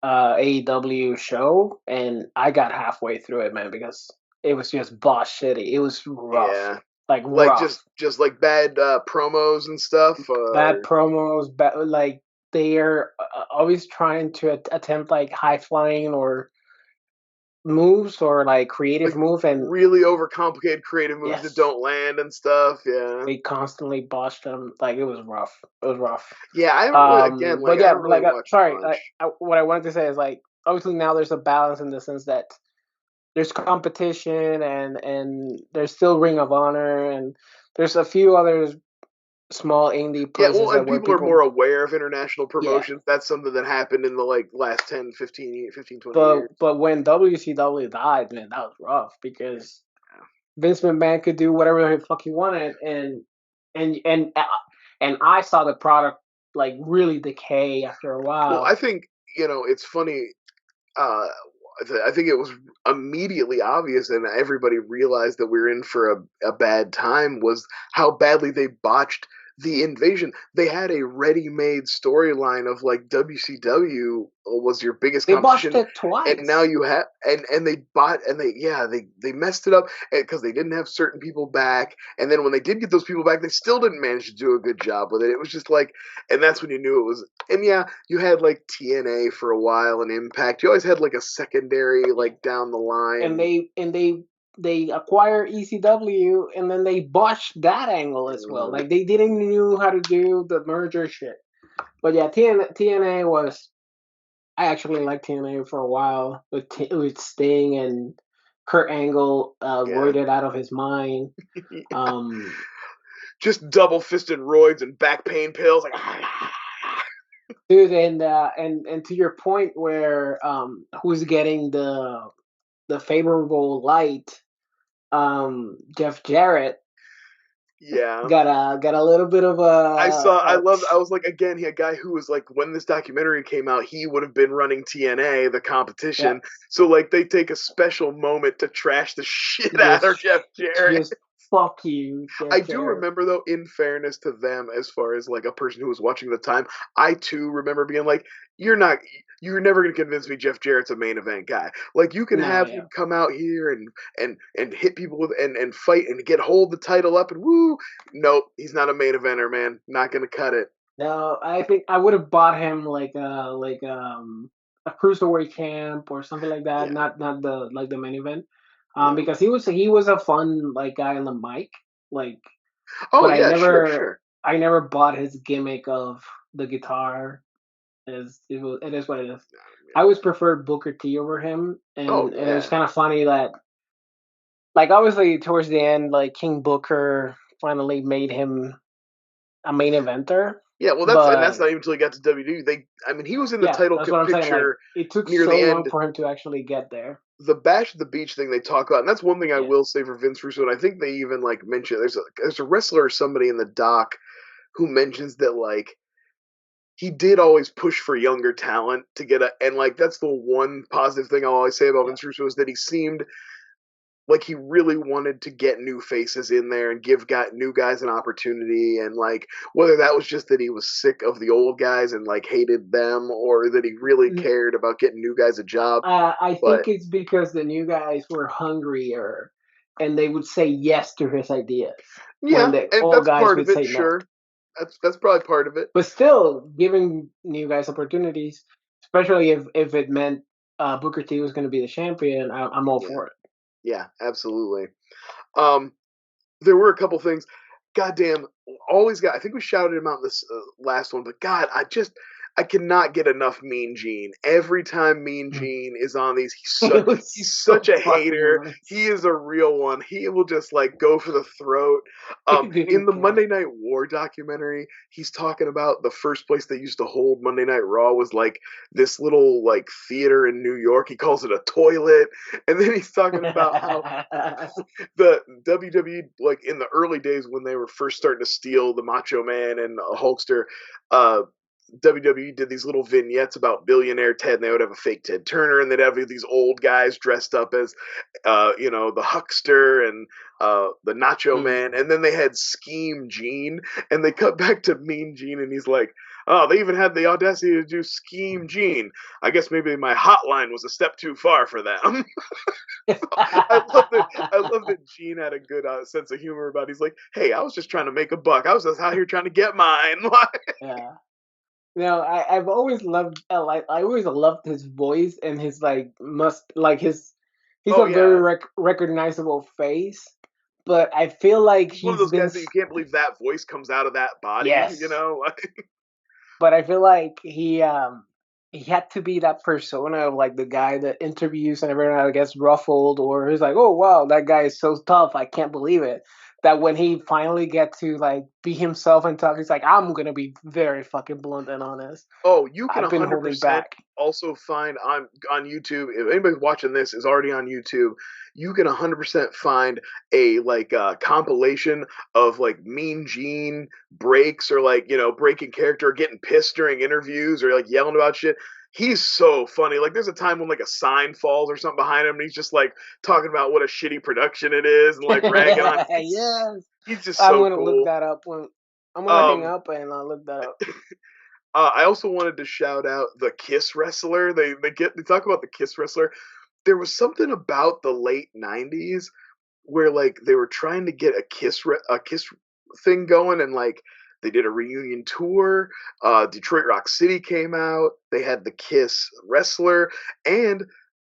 AEW show, and I got halfway through it, man, because it was just boss shitty. It was rough, yeah, like like rough. just like bad promos and stuff. Bad promos, like they are always trying to attempt like high flying or moves or like creative Like move, and really overcomplicated creative moves that yes, don't land and stuff. Yeah, they constantly botched them. Like it was rough. It was rough. yeah. I haven't really, again, like But I yeah, haven't really like watched a sorry, bunch. what I wanted to say is like obviously now there's a balance in the sense that there's competition, and there's still Ring of Honor, and there's a few other small indie Yeah, places well, that and where people are people, more aware of international yeah. promotions. That's something that happened in the like last 10, 20 But years. when WCW died, man, that was rough because Vince McMahon could do whatever the fuck he wanted, and and uh, and I saw the product like really decay after a Well, while. I think it's funny. Uh, I think it was immediately obvious, and everybody realized that we were in for a bad time. Was how badly they botched the invasion. They had a ready-made storyline of like WCW was your biggest They botched competition, it and now twice. you have and they bought and they messed it up because they didn't have certain people back, and then when they did get those people back, they still didn't manage to do a good job with it. It was just like, and that's when you knew it was. And yeah, you had like TNA for a while and Impact. You always had like a secondary Yeah. like down the And line. they acquire ECW, and then they botched that angle as well. Mm, Like they didn't knew how to do the merger shit. But yeah, TNA was. I actually liked TNA for a while with Sting and Kurt Angle, yeah, roided out of his mind. Um, just double fisted roids and back pain pills. Like, Dude, and to your point, where who's getting the favorable light? Jeff Jarrett yeah. got a little bit of I was like, again, he a guy who was like, when this documentary came out, he would have been running TNA, the yeah, competition. So, like, they take a special moment to trash the shit out of just Jeff Jarrett. just fuck you, I Jeff do Jarrett. remember though, in fairness to them, as far as like a person who was watching at the time, I too remember being like, "You're not, you're never gonna convince me Jeff Jarrett's a main event guy. Like you can No, have yeah. him come out here and hit people with and fight and get hold the title up and woo. Nope, he's not a main eventer, man. Not gonna cut it. No, I think I would have bought him a cruiserweight champ or something like that. Yeah, Not the main event. yeah. Because he was a fun like guy on the mic. Like, Oh but yeah, sure, sure. I never bought his gimmick of the guitar. It is what it is. I always preferred Booker T over him, Oh and it was yeah, kind of funny that, like, obviously towards the end, like King Booker finally made him a main eventer, yeah. Well, that's but not even until he got to WWE. I mean, he was in the yeah, title that's what I'm saying. Like, picture it took near so the long end. for him to actually get there. The Bash at the Beach thing they talk about, and that's one thing I Yeah. will say for Vince Russo, and I think they even like mention there's a wrestler or somebody in the doc who mentions that like he did always push for younger talent to get a and like that's the one positive thing I'll always say about Yeah. Vince Russo is that he seemed like he really wanted to get new faces in there and give new guys an opportunity and like whether that was just that he was sick of the old guys and like hated them or that he really Mm, cared about getting new guys a job. I But think it's because the new guys were hungrier, and they would say yes to his ideas when yeah, the and old that's guys part would of it, say no. sure. That's probably part of it. But still, giving new guys opportunities, especially if it meant Booker T was going to be the champion, I'm all Yeah, for it. yeah, absolutely. Um, there were a couple things. Goddamn, always got. I think we shouted him out in this last one, but God, I cannot get enough Mean Gene. Every time Mean Gene is on these, It was he's such so a fucking hater. honest. He is a real one. He will just like go for the throat. He In didn't the care. Monday Night War documentary, he's talking about the first place they used to hold Monday Night Raw was like this little like theater in New York. He calls it a toilet, and then he's talking about how the WWE, like in the early days when they were first starting to steal the Macho Man and Hulkster, uh, WWE did these little vignettes about billionaire Ted, and they would have a fake Ted Turner, and they'd have these old guys dressed up as, the Huckster and the Nacho Mm. Man, and then they had Scheme Gene, and they cut back to Mean Gene, and he's like, "Oh, they even had the audacity to do Scheme Gene. I guess maybe my hotline was a step too far for them." I love that Gene had a good sense of humor about. It. He's like, "Hey, I was just trying to make a buck. I was just out here trying to get mine." Yeah. No, I've always loved I always loved his voice and his like must like his he's Oh a very yeah, recognizable face, but I feel like he's one of he's those been guys that you can't believe that voice comes out of that body. You yes, know? but I feel like he had to be that persona of like the guy that interviews and everyone gets ruffled, or he's like, oh wow, that guy is so tough, I can't believe it. That when he finally get to like be himself and talk, he's like, I'm gonna be very fucking blunt and honest. Oh, you can I've been holding 100% back. also find on YouTube. If anybody watching this is already on YouTube, you can 100% find a like compilation of like Mean Gene breaks or like breaking character, or getting pissed during interviews, or like yelling about shit. He's so funny. Like, there's a time when like a sign falls or something behind him, and he's just like talking about what a shitty production it is, and like ragging on. Yes. He's just I'm so gonna look cool. that up when I'm gonna hang Um, up and I'll look that up. I also wanted to shout out the Kiss wrestler. They talk about the Kiss wrestler. There was something about the late '90s where like they were trying to get a Kiss thing going, and like they did a reunion tour. Detroit Rock City came out. They had the Kiss wrestler, and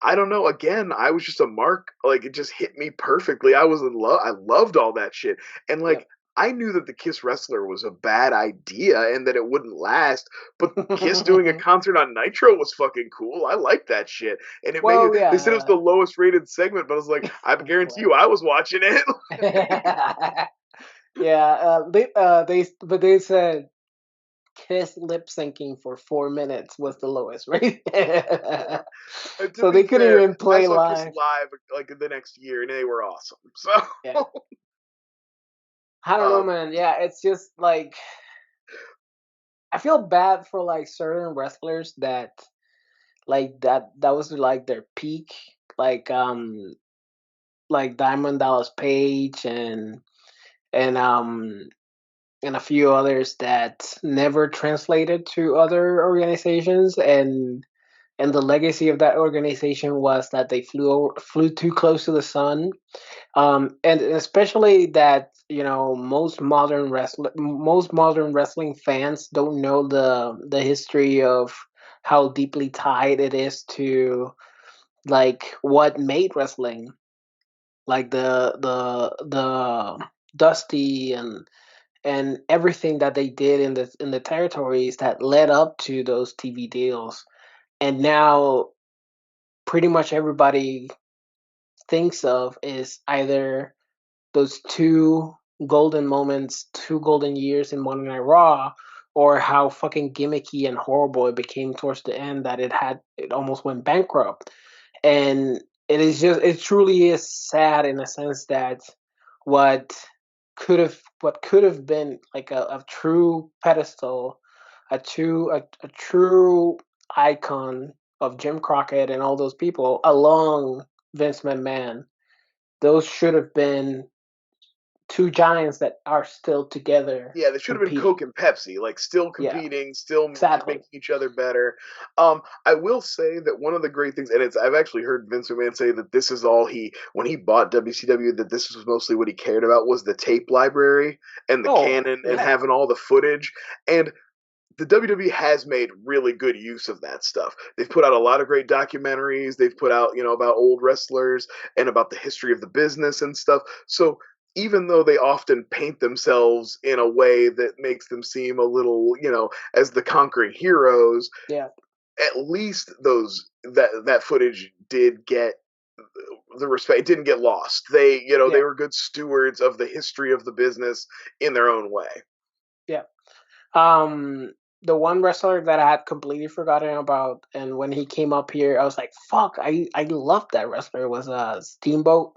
I don't know. Again, I was just a mark. Like, it just hit me perfectly. I was in love. I loved all that shit, and like Yep. I knew that the Kiss wrestler was a bad idea and that it wouldn't last. But Kiss doing a concert on Nitro was fucking cool. I liked that shit, and it made it. Well, They said it was yeah. the lowest rated segment, but I was like, I guarantee you, Well. I was watching it. Yeah, but they said Kiss lip syncing for 4 minutes was the lowest, right? To So be they couldn't fair, even I play saw Kiss live. live like the next year, and they were awesome. So, Yeah. I don't know, um, man. Yeah, it's just like I feel bad for like certain wrestlers that that was like their peak, like like Diamond Dallas Page and and a few others that never translated to other organizations, and the legacy of that organization was that they flew too close to the sun, and especially that most modern wrestling fans don't know the history of how deeply tied it is to like what made wrestling, like the Dusty and everything that they did in the territories that led up to those TV deals. And now pretty much everybody thinks of is either those two golden moments, 2 golden years in Monday Night Raw, or how fucking gimmicky and horrible it became towards the end that it almost went bankrupt. And it truly is sad in a sense that what what could have been like a true pedestal, a true icon of Jim Crockett and all those people along Vince McMahon. Those should have been two giants that are still together yeah, they should have been competing. Coke and Pepsi, like still Yeah, competing, still exactly. making each other better. I will say that one of the great things, and I've actually heard Vince McMahon say that this is all when he bought WCW, that this was mostly what he cared about was the tape library and the Oh, canon and yeah. having all the footage. And the WWE has made really good use of that stuff. They've put out a lot of great documentaries. They've put out, about old wrestlers and about the history of the business and stuff. So even though they often paint themselves in a way that makes them seem a little, as the conquering heroes, Yeah. at least that footage did get the respect. It didn't get lost. They Yeah. were good stewards of the history of the business in their own way. Yeah. The one wrestler that I had completely forgotten about, and when he came up here, I was like, "Fuck! I love that wrestler." Was Steamboat?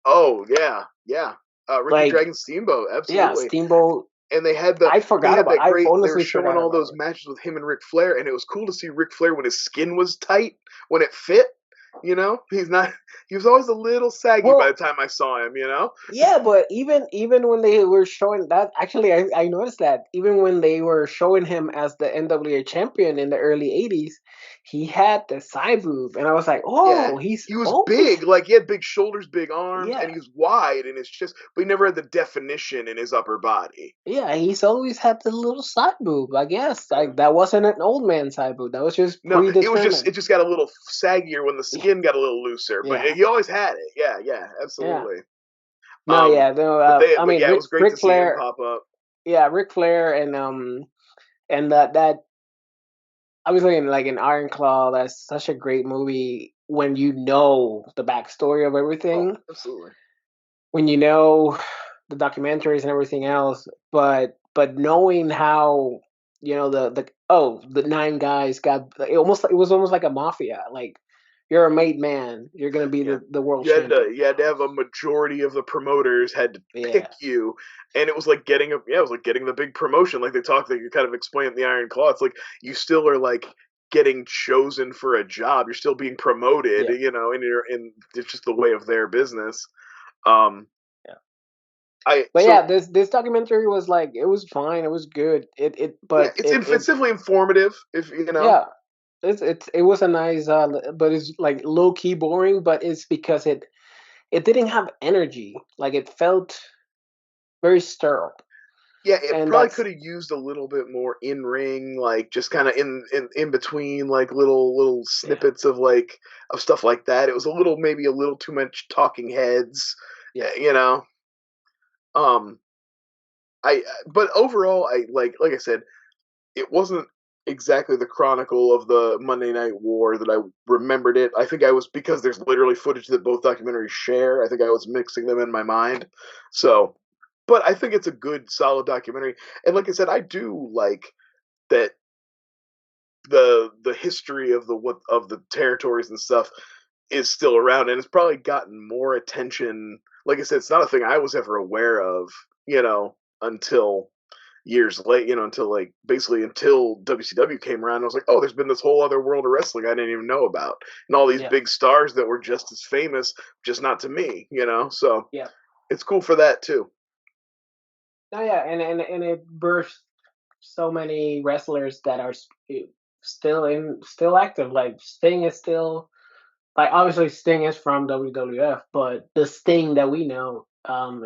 Oh yeah, yeah. Ricky Like, Dragon Steamboat, yeah, absolutely. Steamboat. And I they forgot had about. that I great. They were honestly showing forgot all about those it. matches with him and Ric Flair, and it was cool to see Ric Flair when his skin was tight, when it fit. He's not. He was always a little saggy by the Well, time I saw him. yeah, but even when they were showing that, actually, I noticed that even when they were showing him as the NWA champion in the early '80s, he had the side boob, and I was like, Yeah, "Oh, he's he was always." big. Like, he had big shoulders, big arms, Yeah, and he was wide in his chest, but he never had the definition in his upper body. yeah, he's always had the little side boob. I guess like that wasn't an old man side boob. That was just No, it predetermined. just got a little saggier when the skin got a little looser, but Yeah, he always had it. Yeah, yeah, yeah. absolutely. No, yeah, no. I But mean, yeah, it was great Ric to see him Flair. pop up. Yeah, Ric Flair and that obviously in Iron Claw, that's such a great movie when you know the backstory of Oh, everything, absolutely. when you know the documentaries and everything else, but knowing how the nine guys got it was almost like a mafia. Like you're a made man, you're gonna be Yeah. the world champion. You had to have a majority of the promoters had to Yeah, pick you, and it was like it was like getting the big promotion. Like they you kind of explain in the Iron Claw. It's like you still are like getting chosen for a job. You're still being promoted, Yeah. and it's just the way of their business. Um, Yeah. I But so yeah, this documentary was like, it was fine, it was good. yeah, But it's definitely informative. If you know, yeah, it was a nice, but it's like low key boring. But it's because it didn't have energy. Like it felt very sterile, yeah, it and probably that's could have used a little bit more in ring, like just kind of in between, like little yeah, snippets of stuff like that. It was maybe a little too much talking heads, yeah, you know. Um, but overall, like I said, it wasn't exactly the chronicle of the Monday Night War that I remembered it. I think I was, because there's literally footage that both documentaries share. I think I was mixing them in my mind. So, but I think it's a good, solid documentary. And like I said, I do like that the history of the territories and stuff is still around, and it's probably gotten more attention. Like I said, it's not a thing I was ever aware of, until years late, until basically until WCW came around. I was like, oh, there's been this whole other world of wrestling I didn't even know about, and all these yeah, big stars that were just as famous, just not to me. So yeah. it's cool for that too. No, yeah, and it birthed so many wrestlers that are still active. Like Sting is still, like, obviously Sting is from WWF, but the Sting that we know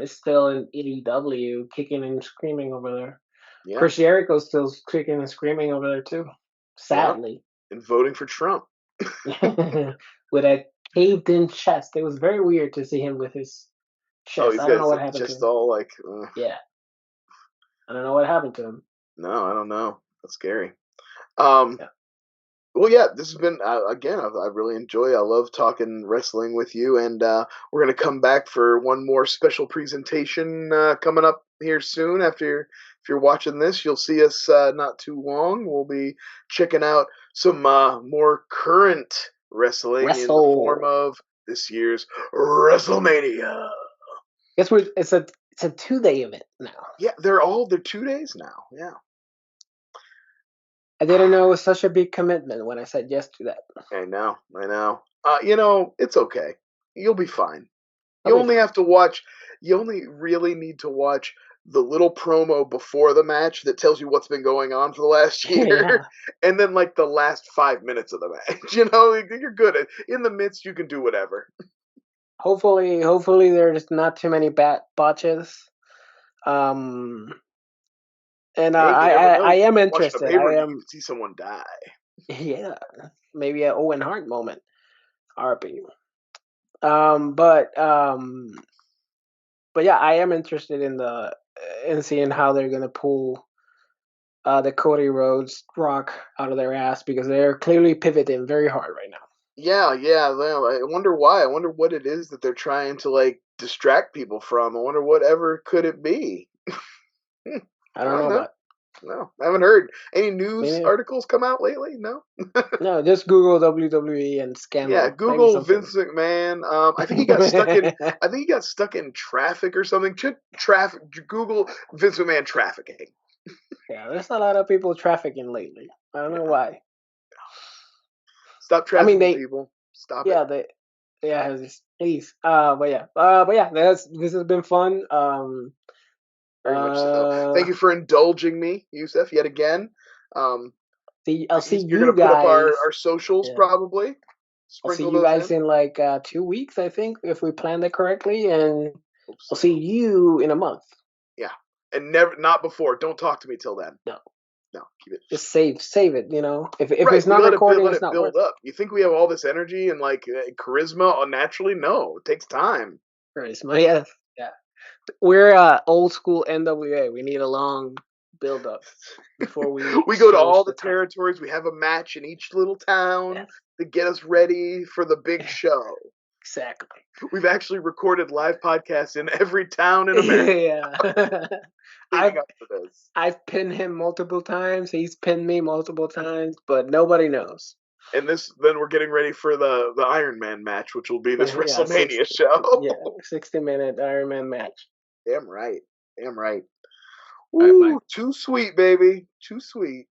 is still in AEW, kicking and screaming over there. Yeah, Chris Jericho's still kicking and screaming over there too, yeah, sadly. and voting for Trump. With a caved in chest. It was very weird to see him with his Oh, chest. he's I don't got know his what happened to just him. all like, Yeah, I don't know what happened to him. no, I don't know. That's scary. Um, Yeah. Well, yeah, this has been again. I really enjoy. I love talking wrestling with you, and we're gonna come back for one more special presentation coming up here soon. If you're watching this, you'll see us not too long. We'll be checking out some more current wrestling in the form Wrestle. of this year's WrestleMania. Guess we it's a 2 day event now. Yeah, they're 2 days now. Yeah, I didn't know it was such a big commitment when I said yes to that. I know, I know. It's okay. You'll be fine. I'll You be only fine. have to watch. You only really need to watch the little promo before the match that tells you what's been going on for the last year, Yeah. and then like the last 5 minutes of the match. You're good. In the midst, you can do whatever. Hopefully there's not too many bad botches. Um, and Hey, you never I know. am Watching a interested. pay per I view, you am. can see someone die. Yeah, maybe a Owen Hart moment. RP. Um, but um, but yeah, I am interested in seeing how they're gonna pull the Cody Rhodes Rock out of their ass, because they're clearly pivoting very hard right now. Yeah, yeah. Well, I wonder why. I wonder what it is that they're trying to distract people from. I wonder whatever could it be. Hmm, I I don't don't know know. about. No, I haven't heard any Me news neither. articles come out lately. No. No, just Google WWE and Yeah, scandal. Maybe Google something. Vince McMahon. I think he got stuck in. I think he got stuck in traffic or something. Traffic. Google Vince McMahon trafficking. Yeah, there's a lot of people trafficking lately. I don't know Yeah. why. Stop I mean, trafficking people. Stop it. yeah, yeah, please. but yeah, this has been fun. Very much so. Uh, Thank you for indulging me, Yusef, yet again. Um, I'll see you're you gonna put up guys. our socials Yeah, probably. I'll see Sprinkle you those guys in. in like 2 weeks, I think, if we planned it correctly, and Hope I'll see so. you in a month. Yeah, and never not before. Don't talk to me till then. No, No, keep it. just save it. If Right, it's we not recording, let it's it not worth build up. You think we have all this energy and charisma naturally? No, it takes time. charisma. Yeah, yeah. We're old school NWA. We need a long build up before we We go to change all the the time. territories. We have a match in each little town Yes, to get us ready for the big show. exactly. We've actually recorded live podcasts in every town in America Yeah. leading I've up to this. I've pinned him multiple times. He's pinned me multiple times, but nobody knows. And then we're getting ready for the Iron Man match, which will be this Yeah, WrestleMania show. yeah, 60-minute Iron Man match. Damn right. Damn right. All right, bye. Ooh, too sweet, baby. Too sweet.